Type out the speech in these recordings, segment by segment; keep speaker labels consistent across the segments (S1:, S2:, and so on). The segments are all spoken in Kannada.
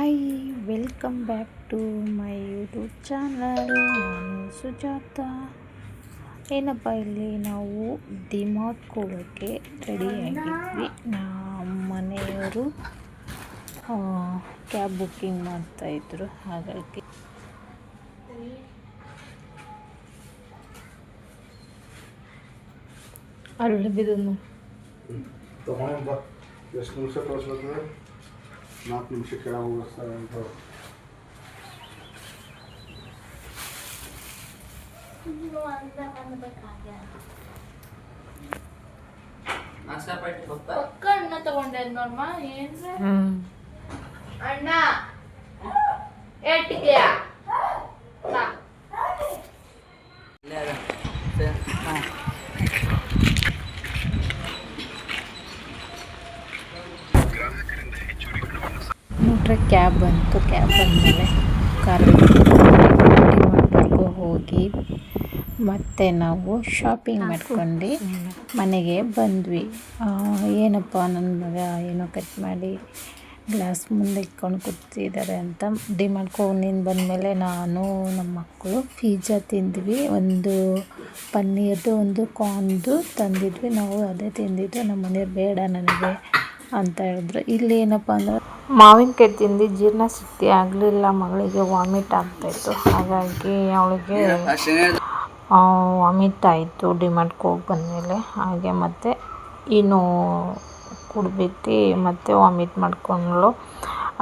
S1: Hi, welcome back to my YouTube channel. ನಾನು ಸುಜಾತ. ಏನಪ್ಪ ಇಲ್ಲಿ ನಾವು ಡಿಮಾರ್ಟ್ ಹೋಗೋಕ್ಕೆ ರೆಡಿಯಾಗಿದ್ವಿ. ನಮ್ಮ ಮನೆಯವರು ಕ್ಯಾಬ್ ಬುಕ್ಕಿಂಗ್ ಮಾಡ್ತಾಯಿದ್ರು. ಹಾಗಾಗಿ ಅಲ್ಲಿ ಬಿದ್ದು
S2: ಎಷ್ಟು ನಿಮಿಷ ತೋರಿಸ್ಬೇಕು? 4 ನಿಮಿಷ ಕೆಳಗೆ ಹೋಗಿಸ್ತಾರೆ ಅಂತ.
S3: ಅಣ್ಣ ತಗೊಂಡೆ ನೋಡ್ಮ ಏನ್ರೆ ಅಣ್ಣ ಏಟಿಗೆಯ
S1: ನೋಡ್ರೆ ಕ್ಯಾಬ್ ಬಂತು. ಕ್ಯಾಬ್ ಬಂದಮೇಲೆ ಡಿಮಾರ್ಟ್ವರೆಗೂ ಹೋಗಿ ಮತ್ತೆ ನಾವು ಶಾಪಿಂಗ್ ಮಾಡ್ಕೊಂಡು ಮನೆಗೆ ಬಂದ್ವಿ. ಏನಪ್ಪ ನನ್ನ ಮಗ ಏನೋ ಕಟ್ ಮಾಡಿ ಗ್ಲಾಸ್ ಮುಂದೆ ಇಟ್ಕೊಂಡು ಕೂತಿದ್ದಾರೆ ಅಂತ ಡಿಮಾರ್ಟ್ಗೆ ಹೋಗಿ ಬಂದಮೇಲೆ ನಾನು ನಮ್ಮ ಮಕ್ಕಳು ಪಿಜ್ಜಾ ತಿಂದ್ವಿ. ಒಂದು ಪನ್ನೀರ್ದು ಒಂದು ಕಾರ್ನ್ದು ತಂದಿದ್ವಿ. ನಾವು ಅದೇ ತಿಂದಿದ್ದು. ನಮ್ಮ ಮನೆಯವ್ರು ಬೇಡ ನನಗೆ ಅಂತ ಹೇಳಿದ್ರು. ಇಲ್ಲಿ ಏನಪ್ಪ ಅಂದ್ರೆ ಮಾವಿನಕಾಯಿ ತಿಂದು ಜೀರ್ಣಶಕ್ತಿ ಆಗಲಿಲ್ಲ. ಮಗಳಿಗೆ ವಾಮಿಟ್ ಆಗ್ತಾಯಿತ್ತು. ಹಾಗಾಗಿ ಅವಳಿಗೆ ವಾಮಿಟ್ ಆಯಿತು ಡಿಮಾರ್ಟ್ಗೆ ಹೋಗಿ ಬಂದಮೇಲೆ. ಹಾಗೆ ಮತ್ತು ಇನ್ನು ಕುಡ್ಬಿಟ್ಟು ಮತ್ತೆ ವಾಮಿಟ್ ಮಾಡ್ಕೊಂಡ್ಳು.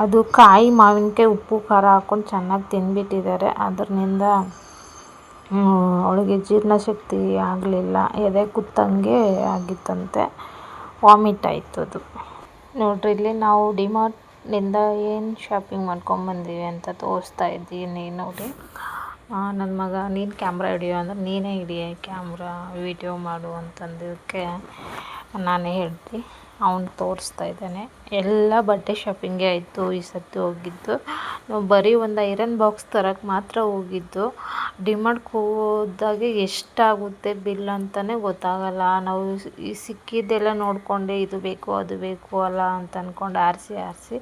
S1: ಅದು ಕಾಯಿ ಮಾವಿನಕಾಯಿ ಉಪ್ಪು ಖಾರ ಹಾಕ್ಕೊಂಡು ಚೆನ್ನಾಗಿ ತಿಂದ್ಬಿಟ್ಟಿದ್ದಾರೆ. ಅದರಿಂದ ಅವಳಿಗೆ ಜೀರ್ಣಶಕ್ತಿ ಆಗಲಿಲ್ಲ. ಎದೆ ಕುತ್ತಂಗೆ ಆಗಿತ್ತಂತೆ. ವಾಮಿಟ್ ಆಯಿತು ಅದು. ನೋಡ್ರಿ, ಇಲ್ಲಿ ನಾವು ಡಿಮಾರ್ಟ್ನಿಂದ ಏನು ಶಾಪಿಂಗ್ ಮಾಡ್ಕೊಂಬಂದೀವಿ ಅಂತ ತೋರಿಸ್ತಾ ಇದ್ದೀನಿ ನೋಡಿ. ನನ್ನ ಮಗ ನೀನು ಕ್ಯಾಮ್ರಾ ಹಿಡಿಯೋ ಅಂದರೆ ನೀನೇ ಹಿಡಿಯ ಕ್ಯಾಮ್ರಾ, ವಿಡಿಯೋ ಮಾಡು ಅಂತಂದಕ್ಕೆ ನಾನೇ ಹೇಳ್ತಿ. ಅವನು ತೋರಿಸ್ತಾ ಇದ್ದಾನೆ. ಎಲ್ಲ ಬಟ್ಟೆ ಶಾಪಿಂಗೇ ಆಯಿತು ಈ ಸರ್ತಿ ಹೋಗಿದ್ದು. ನಾವು ಬರೀ ಒಂದು ಐರನ್ ಬಾಕ್ಸ್ ತರಕ್ಕೆ ಮಾತ್ರ ಹೋಗಿದ್ದು. ಡಿಮಾರ್ಟ್ಗೆ ಹೋದಾಗೆ ಎಷ್ಟಾಗುತ್ತೆ ಬಿಲ್ ಅಂತಲೇ ಗೊತ್ತಾಗಲ್ಲ. ನಾವು ಈ ಸಿಕ್ಕಿದ್ದೆಲ್ಲ ನೋಡಿಕೊಂಡೆ ಇದು ಬೇಕು ಅದು ಬೇಕು ಅಲ್ಲ ಅಂತ ಅಂದ್ಕೊಂಡು ಆರಿಸಿ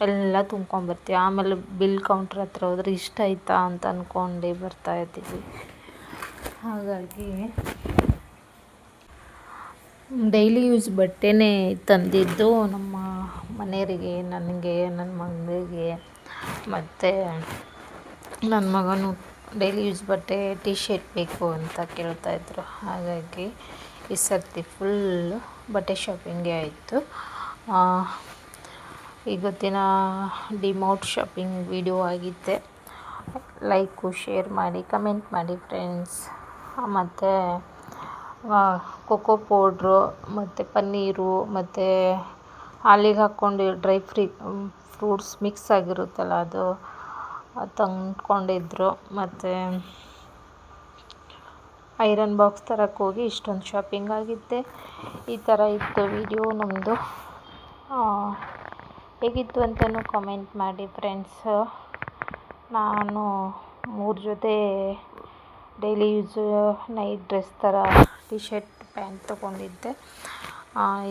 S1: ಎಲ್ಲ ತುಂಬ್ಕೊಂಬರ್ತೀವಿ. ಆಮೇಲೆ ಬಿಲ್ ಕೌಂಟ್ರ್ ಹತ್ರ ಹೋದ್ರೆ ಇಷ್ಟ ಆಯ್ತಾ ಅಂತ ಅಂದ್ಕೊಂಡು ಬರ್ತಾಯಿದ್ದೀವಿ. ಹಾಗಾಗಿ ಡೈಲಿ ಯೂಸ್ ಬಟ್ಟೆನೇ ತಂದಿದ್ದು ನಮ್ಮ ಮನೆಯವರಿಗೆ, ನನಗೆ, ನನ್ನ ಮಗನಿಗೆ. ಮತ್ತು ನನ್ನ ಮಗನು ಡೈಲಿ ಯೂಸ್ ಬಟ್ಟೆ ಟಿ ಶರ್ಟ್ ಬೇಕು ಅಂತ ಕೇಳ್ತಾಯಿದ್ರು. ಹಾಗಾಗಿ ಈ ಸರ್ತಿ ಫುಲ್ಲು ಬಟ್ಟೆ ಶಾಪಿಂಗೇ ಆಯಿತು. ಇವತ್ತಿನ ಡಿಮಾರ್ಟ್ ಶಾಪಿಂಗ್ ವಿಡಿಯೋ ಆಗಿದ್ದೆ. ಲೈಕು, ಶೇರ್ ಮಾಡಿ, ಕಮೆಂಟ್ ಮಾಡಿ ಫ್ರೆಂಡ್ಸ್. ಮತ್ತು ಕೊಕೋ ಪೌಡ್ರು ಮತ್ತು ಪನ್ನೀರು ಮತ್ತು ಹಾಲಿಗೆ ಹಾಕ್ಕೊಂಡು ಡ್ರೈ ಫ್ರೂಟ್ಸ್ ಮಿಕ್ಸ್ ಆಗಿರುತ್ತಲ್ಲ ಅದು ತಂದ್ಕೊಂಡಿದ್ರು. ಮತ್ತು ಐರನ್ ಬಾಕ್ಸ್ ತರಕ್ಕೆ ಹೋಗಿ ಇಷ್ಟೊಂದು ಶಾಪಿಂಗ್ ಆಗಿದ್ದೆ. ಈ ಥರ ಇತ್ತು ವಿಡಿಯೋ ನಮ್ಮದು. ಹೇಗಿತ್ತು ಅಂತಲೂ ಕಮೆಂಟ್ ಮಾಡಿ ಫ್ರೆಂಡ್ಸ್. ನಾನು 3 ಜೊತೆ ಡೈಲಿ ಯೂಸ್ ನೈಟ್ ಡ್ರೆಸ್ ಥರ ಟಿ ಶರ್ಟ್ ಪ್ಯಾಂಟ್ ತೊಗೊಂಡಿದ್ದೆ.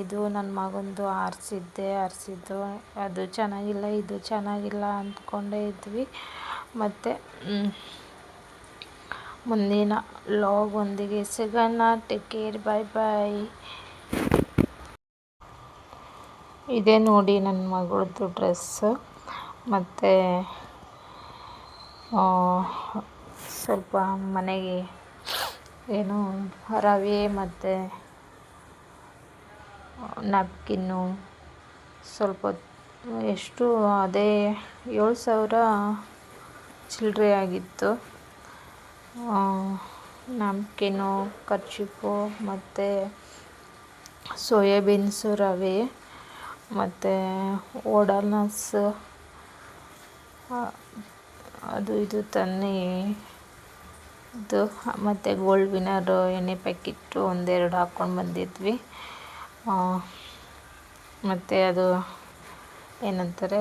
S1: ಇದು ನನ್ನ ಮಗಂದು ಆರಿಸಿದ್ದು ಅದು ಚೆನ್ನಾಗಿಲ್ಲ, ಇದು ಚೆನ್ನಾಗಿಲ್ಲ ಅಂದ್ಕೊಂಡೇ ಇದ್ವಿ. ಮತ್ತು ಮುಂದಿನ ವ್ಲಾಗ್ ಒಂದಿಗೆ ಸಿಗೋಣ. ಟೇಕ್ ಕೇರ್, ಬಾಯ್ ಬಾಯ್. ಇದೇ ನೋಡಿ ನನ್ನ ಮಗಳದ್ದು ಡ್ರೆಸ್ಸು. ಮತ್ತು ಸ್ವಲ್ಪ ಮನೆಗೆ ಏನು ರವೆ ಮತ್ತು ನ್ಯಾಪ್ಕಿನ್ನು ಸ್ವಲ್ಪ ಎಷ್ಟು ಅದೇ 7,000 ಚಿಲ್ಲರೆ ಆಗಿತ್ತು. ನ್ಯಾಪ್ಕಿನ್ನು, ಕರ್ಚಿಪು ಮತ್ತು ಸೋಯಾಬೀನ್ಸು, ರವೆ ಮತ್ತು ಓಡೋನಸ್ ಅದು ಇದು ಇದು ಮತ್ತು ಗೋಲ್ಡ್ ವಿನ್ನರ್ ಎಣ್ಣೆ ಪ್ಯಾಕೆಟು 1-2 ಹಾಕ್ಕೊಂಡು ಬಂದಿದ್ವಿ. ಮತ್ತು ಅದು ಏನಂತಾರೆ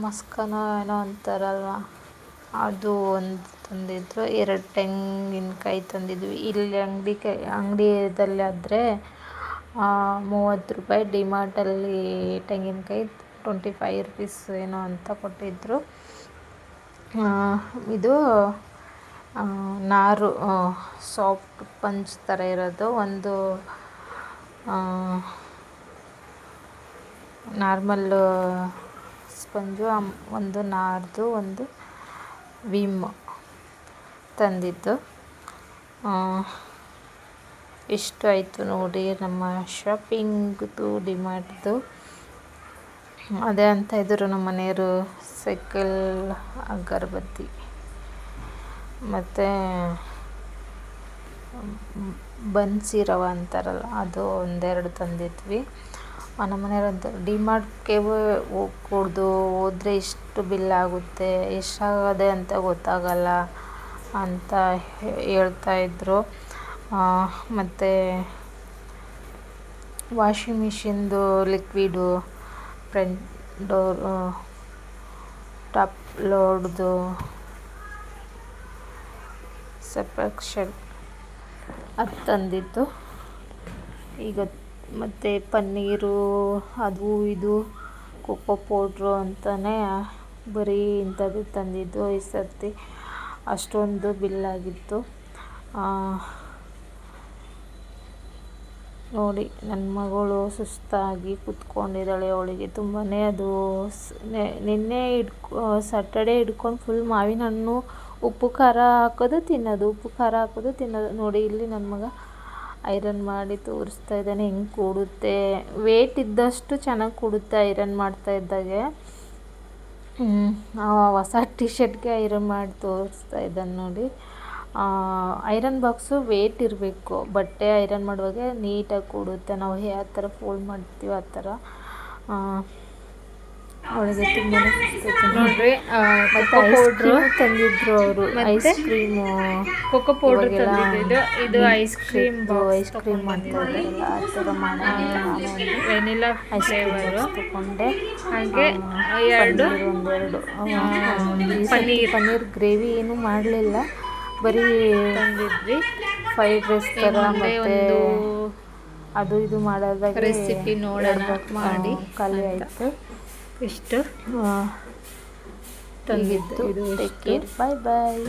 S1: ಮಸ್ಕನೋ ಏನೋ ಅಂತಾರಲ್ವ, ಅದು ಒಂದು ತಂದಿದ್ರು. 2 ತೆಂಗಿನಕಾಯಿ ತಂದಿದ್ವಿ. ಇಲ್ಲಿ ಅಂಗಡಿಯಲ್ಲಾದರೆ ₹30 ಡಿಮಾರ್ಟಲ್ಲಿ ತೆಂಗಿನಕಾಯಿ 25 ರುಪೀಸ್ ಏನೋ ಅಂತ ಕೊಟ್ಟಿದ್ದರು. ಇದು ನಾರು ಸಾಫ್ಟ್ ಪಂಚ್ ಥರ ಇರೋದು, ಒಂದು ನಾರ್ಮಲ್ ಸ್ಪಂಜು, ಒಂದು ನಾರ್ದು, ಒಂದು ವಿಮ್ ತಂದಿದ್ದು. ಇಷ್ಟು ಆಯಿತು ನೋಡಿ ನಮ್ಮ ಶಾಪಿಂಗ್ದು ಡಿಮಾರ್ಟ್ದು. ಅದೇ ಅಂತ ಇದ್ದರು ನಮ್ಮ ಮನೆಯವರು, ಸೈಕಲ್, ಅಗರಬತ್ತಿ ಮತ್ತು ಬನ್ಸಿ ರವೆ ಅಂತಾರಲ್ಲ ಅದು ಒಂದೆರಡು ತಂದಿದ್ವಿ. ನಮ್ಮ ಮನೆಯವ್ರು ಅಂತಾರೆ ಡಿಮಾರ್ಟ್ಗೆ ಹೋದರೆ ಇಷ್ಟು ಬಿಲ್ ಆಗುತ್ತೆ, ಎಷ್ಟಾಗದೆ ಅಂತ ಗೊತ್ತಾಗಲ್ಲ ಅಂತ ಹೇಳ್ತಾಯಿದ್ರು. ಮತ್ತು ವಾಷಿಂಗ್ ಮಿಷಿನ್ದು ಲಿಕ್ವಿಡು, ಫ್ರಂಟ್ ಡೋರ್, ಟಾಪ್ ಲೋಡ್ದು, ಸಬ್ಸ್ಕ್ರಿಪ್ಷನ್ ಅದು ತಂದಿದ್ದು. ಈಗ ಮತ್ತು ಪನ್ನೀರು, ಅದು ಇದು ಕೊಕ್ಕೋ ಪೌಡ್ರು ಅಂತಲೇ ಬರೀ ಇಂಥದ್ದು ತಂದಿದ್ದು. ಈ ಸರ್ತಿ ಅಷ್ಟೊಂದು ಬಿಲ್ಲಾಗಿತ್ತು. ನೋಡಿ ನನ್ನ ಮಗಳು ಸುಸ್ತಾಗಿ ಕೂತ್ಕೊಂಡಿದ್ದಾಳೆ. ಅವಳಿಗೆ ತುಂಬಾ ಅದು ನಿನ್ನೆ ಸ್ಯಾಟರ್ಡೇ ಹಿಡ್ಕೊಂಡು ಫುಲ್ ಮಾವಿನ ಹಣ್ಣು ಉಪ್ಪು ಖಾರ ಹಾಕೋದು ತಿನ್ನೋದು, ಉಪ್ಪು ಖಾರ ಹಾಕೋದು ತಿನ್ನೋದು. ನೋಡಿ ಇಲ್ಲಿ ನನ್ನ ಮಗ ಐರನ್ ಮಾಡಿ ತೋರಿಸ್ತಾ ಇದ್ದಾನೆ ಹೆಂಗೆ ಕೂಡುತ್ತೆ. ವೇಟ್ ಇದ್ದಷ್ಟು ಚೆನ್ನಾಗಿ ಕೂಡುತ್ತೆ ಐರನ್ ಮಾಡ್ತಾ ಇದ್ದಾಗೆ. ಹೊಸ ಟಿ ಶರ್ಟ್ಗೆ ಐರನ್ ಮಾಡಿ ತೋರಿಸ್ತಾ ಇದ್ದಾನೆ ನೋಡಿ. ಐರನ್ ಬಾಕ್ಸು ವೇಟ್ ಇರಬೇಕು, ಬಟ್ಟೆ ಐರನ್ ಮಾಡುವಾಗ ನೀಟಾಗಿ ಕೂಡುತ್ತೆ. ನಾವು ಯಾವ ಥರ ಫೋಲ್ಡ್ ಮಾಡ್ತೀವಿ ಆ ಥರ. ಅವಳಿಗೆ ತುಂಬಾ
S3: ನೋಡ್ರಿ
S1: ಮತ್ತು ಐಸ್ ಕ್ರೀಮ್ ತಂದಿದ್ರು ಅವರು. ಐಸ್ ಕ್ರೀಮು
S3: ಕೊಕ್ಕೋ ಪೌಡರ್ ತಂದಿದ್ದು. ಇದು ಐಸ್ ಕ್ರೀಮ್
S1: ಐಸ್ ಕ್ರೀಮ್ ಮಾಡ್ತಾ ಇದ್ದಾರಲ್ಲ ಆ ಥರ ಮಾಡೋಣ.
S3: ವೆನಿಲಾ
S1: ಐಸ್
S3: ಫ್ಲೇವರು
S1: ತಗೊಂಡೆ.
S3: ಹಾಗೆ
S1: ಒಂದೆರಡು ಪನ್ನೀರ್ ಗ್ರೇವಿ ಏನೂ ಮಾಡಲಿಲ್ಲ, ಬರೀ
S3: ತಂದಿದ್ವಿ.
S1: ಫ್ರೈಡ್ ರೈಸ್ ಥರ
S3: ಒಂದು
S1: ಮತ್ತು ಅದು ಇದು ಮಾಡೋದಾಗ
S3: ರೆಸಿಪಿ ನೋಡೋಣ ಮಾಡಿ
S1: ಖಾಲಿ ಆಯಿತು.
S3: ಇಷ್ಟು
S1: ತಂದಿದ್ದು.
S3: ಇದು
S1: ಟೇಕ್ ಕೇರ್, ಬಾಯ್ ಬಾಯ್.